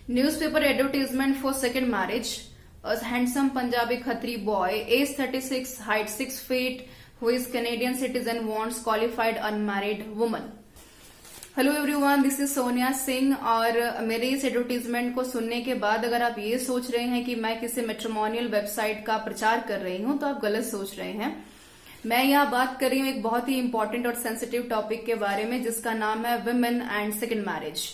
Newspaper advertisement for second marriage. A handsome Punjabi Khatri boy, age 36, height 6 feet, who is Canadian citizen, wants qualified unmarried woman. Hello everyone, this is Sonia Singh. और मेरे इस advertisement को सुनने के बाद अगर आप ये सोच रहे हैं कि मैं किसी मैट्रिमोनियल वेबसाइट का प्रचार कर रही हूं तो आप गलत सोच रहे हैं। मैं यहाँ बात कर रही हूँ एक बहुत ही इंपॉर्टेंट और सेंसिटिव टॉपिक के बारे में, जिसका नाम है women and second marriage.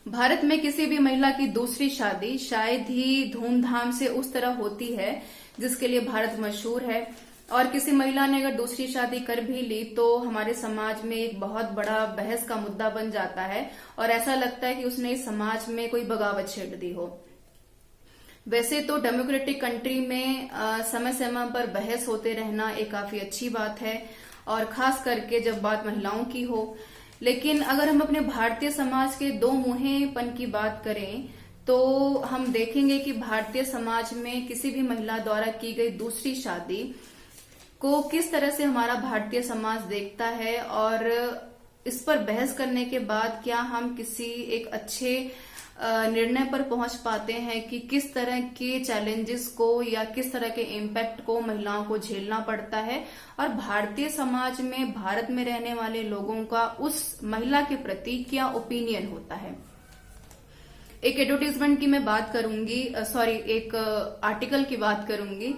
Bharat में किसी भी महिला की दूसरी शादी शायद ही धूमधाम से उस तरह होती है जिसके लिए भारत मशहूर है। और किसी महिला ने अगर दूसरी शादी कर भी ली तो हमारे समाज में एक बहुत बड़ा बहस का मुद्दा बन जाता है और ऐसा लगता है कि उसने इस समाज में कोई बगावत छेड़ दी हो। वैसे तो डेमोक्रेटिक कंट्री में समय समय पर बहस होते रहना एक काफी अच्छी बात है, और खास करके जब बात महिलाओं की हो। लेकिन अगर हम अपने भारतीय समाज के दो मुंहेपन की बात करें तो हम देखेंगे कि भारतीय समाज में किसी भी महिला द्वारा की गई दूसरी शादी को किस तरह से हमारा भारतीय समाज देखता है, और इस पर बहस करने के बाद क्या हम किसी एक अच्छे निर्णय पर पहुंच पाते हैं कि किस तरह के चैलेंजेस को या किस तरह के इम्पैक्ट को महिलाओं को झेलना पड़ता है, और भारतीय समाज में भारत में रहने वाले लोगों का उस महिला के प्रति क्या ओपिनियन होता है। एक एडवर्टीजमेंट की मैं बात करूंगी, एक आर्टिकल की बात करूंगी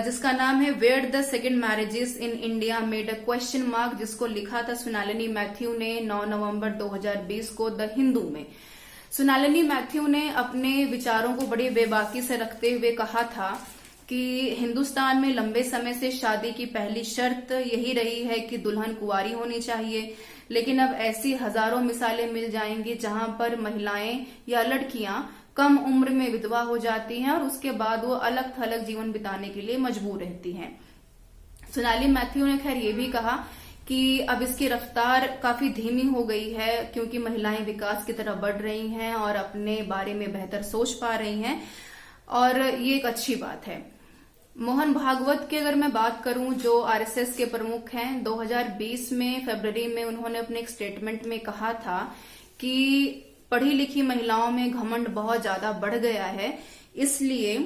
जिसका नाम है where the second marriages in India made a question mark, जिसको लिखा था सोनालिनी मैथ्यू ने 9 नवंबर 2020 को द हिंदू में। सोनालिनी मैथ्यू ने अपने विचारों को बड़ी बेबाकी से रखते हुए कहा था कि हिंदुस्तान में लंबे समय से शादी की पहली शर्त यही रही है कि दुल्हन कुंवारी होनी चाहिए, लेकिन अब ऐसी हजारों मिसालें मिल जाएंगी जहां पर महिलाएं या लड़कियां कम उम्र में विधवा हो जाती हैं और उसके बाद वो अलग थलग जीवन बिताने के लिए मजबूर रहती हैं। सोनाली मैथ्यू ने खैर ये भी कहा कि अब इसकी रफ्तार काफी धीमी हो गई है क्योंकि महिलाएं विकास की तरफ बढ़ रही हैं और अपने बारे में बेहतर सोच पा रही हैं, और ये एक अच्छी बात है। मोहन भागवत की अगर मैं बात करूं, जो आरएसएस के प्रमुख हैं, 2020 में फरवरी में उन्होंने अपने एक स्टेटमेंट में कहा था कि पढ़ी लिखी महिलाओं में घमंड बहुत ज्यादा बढ़ गया है, इसलिए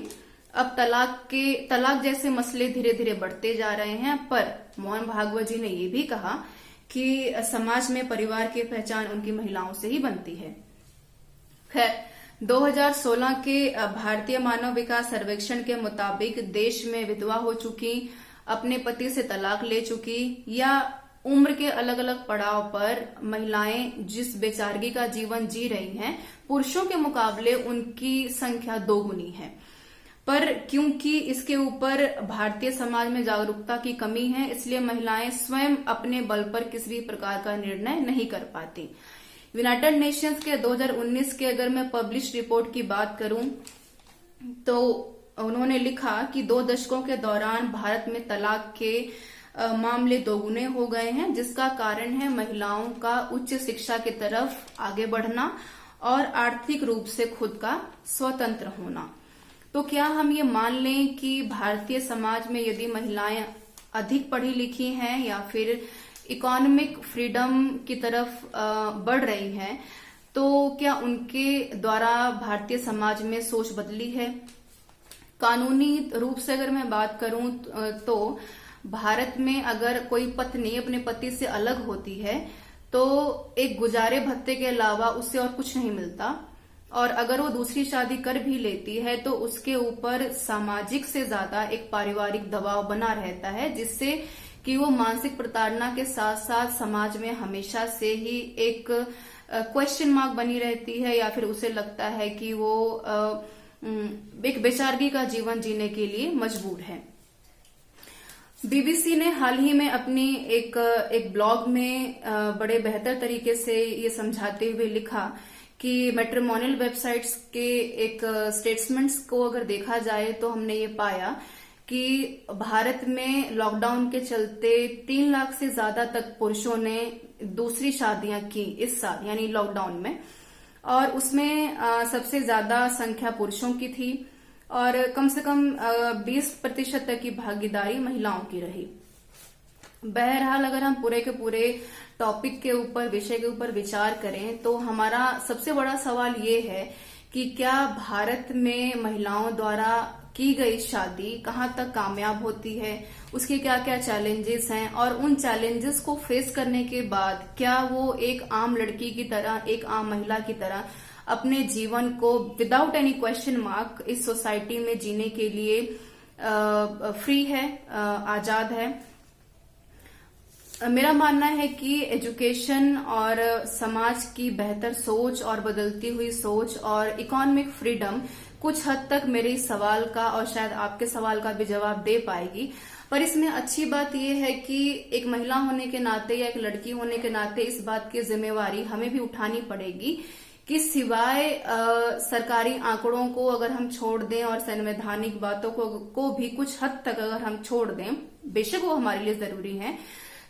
अब तलाक जैसे मसले धीरे धीरे बढ़ते जा रहे हैं। पर मोहन भागवत जी ने ये भी कहा कि समाज में परिवार की पहचान उनकी महिलाओं से ही बनती है। खैर, 2016 के भारतीय मानव विकास सर्वेक्षण के मुताबिक देश में विधवा हो चुकी, अपने पति से तलाक ले चुकी या उम्र के अलग अलग पड़ाव पर महिलाएं जिस बेचारगी का जीवन जी रही हैं, पुरुषों के मुकाबले उनकी संख्या दोगुनी है। पर क्योंकि इसके ऊपर भारतीय समाज में जागरूकता की कमी है, इसलिए महिलाएं स्वयं अपने बल पर किसी भी प्रकार का निर्णय नहीं कर पाती। यूनाइटेड नेशंस के 2019 के अगर मैं पब्लिश रिपोर्ट की बात करूं तो उन्होंने लिखा कि 2 दशकों के दौरान भारत में तलाक के मामले दोगुने हो गए हैं, जिसका कारण है महिलाओं का उच्च शिक्षा की तरफ आगे बढ़ना और आर्थिक रूप से खुद का स्वतंत्र होना। तो क्या हम ये मान लें कि भारतीय समाज में यदि महिलाएं अधिक पढ़ी लिखी हैं या फिर इकोनॉमिक फ्रीडम की तरफ बढ़ रही हैं, तो क्या उनके द्वारा भारतीय समाज में सोच बदली है? कानूनी रूप से अगर मैं बात करूं तो भारत में अगर कोई पत्नी अपने पति से अलग होती है तो एक गुजारे भत्ते के अलावा उससे और कुछ नहीं मिलता, और अगर वो दूसरी शादी कर भी लेती है तो उसके ऊपर सामाजिक से ज्यादा एक पारिवारिक दबाव बना रहता है, जिससे कि वो मानसिक प्रताड़ना के साथ साथ समाज में हमेशा से ही एक क्वेश्चन मार्क बनी रहती है, या फिर उसे लगता है कि वो एक बेचारगी का जीवन जीने के लिए मजबूर है। बीबीसी ने हाल ही में अपनी एक ब्लॉग में बड़े बेहतर तरीके से ये समझाते हुए लिखा कि मैट्रिमोनियल वेबसाइट्स के एक स्टेटमेंट्स को अगर देखा जाए तो हमने ये पाया कि भारत में लॉकडाउन के चलते 3 लाख से ज्यादा तक पुरुषों ने दूसरी शादियां की इस साल, यानी लॉकडाउन में, और उसमें सबसे ज्यादा संख्या पुरुषों की थी और कम से कम 20% तक की भागीदारी महिलाओं की रही। बहरहाल अगर हम पूरे के पूरे टॉपिक के ऊपर, विषय के ऊपर विचार करें तो हमारा सबसे बड़ा सवाल ये है कि क्या भारत में महिलाओं द्वारा की गई शादी कहाँ तक कामयाब होती है, उसके क्या क्या चैलेंजेस हैं, और उन चैलेंजेस को फेस करने के बाद क्या वो एक आम लड़की की तरह, एक आम महिला की तरह अपने जीवन को विदाउट एनी क्वेश्चन मार्क इस सोसाइटी में जीने के लिए फ्री है, आजाद है। मेरा मानना है कि एजुकेशन और समाज की बेहतर सोच और बदलती हुई सोच और इकोनॉमिक फ्रीडम कुछ हद तक मेरे इस सवाल का और शायद आपके सवाल का भी जवाब दे पाएगी। पर इसमें अच्छी बात यह है कि एक महिला होने के नाते या एक लड़की होने के नाते इस बात की जिम्मेवारी हमें भी उठानी पड़ेगी कि सिवाय सरकारी आंकड़ों को अगर हम छोड़ दें और संवैधानिक बातों को भी कुछ हद तक अगर हम छोड़ दें, बेशक वो हमारे लिए जरूरी है,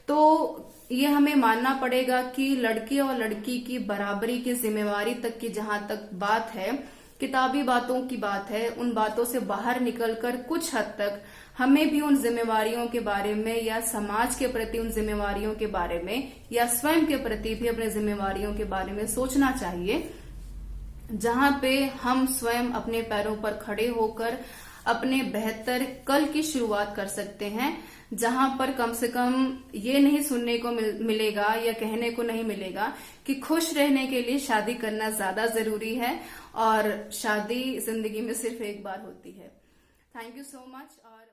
तो ये हमें मानना पड़ेगा कि लड़के और लड़की की बराबरी की जिम्मेवारी तक की जहां तक बात है, किताबी बातों की बात है, उन बातों से बाहर निकलकर कुछ हद तक हमें भी उन जिम्मेवारियों के बारे में या समाज के प्रति उन जिम्मेवारियों के बारे में या स्वयं के प्रति भी अपने जिम्मेवारियों के बारे में सोचना चाहिए, जहां पे हम स्वयं अपने पैरों पर खड़े होकर अपने बेहतर कल की शुरुआत कर सकते हैं, जहां पर कम से कम ये नहीं सुनने को मिलेगा या कहने को नहीं मिलेगा कि खुश रहने के लिए शादी करना ज्यादा जरूरी है और शादी जिंदगी में सिर्फ एक बार होती है। Thank you so much. और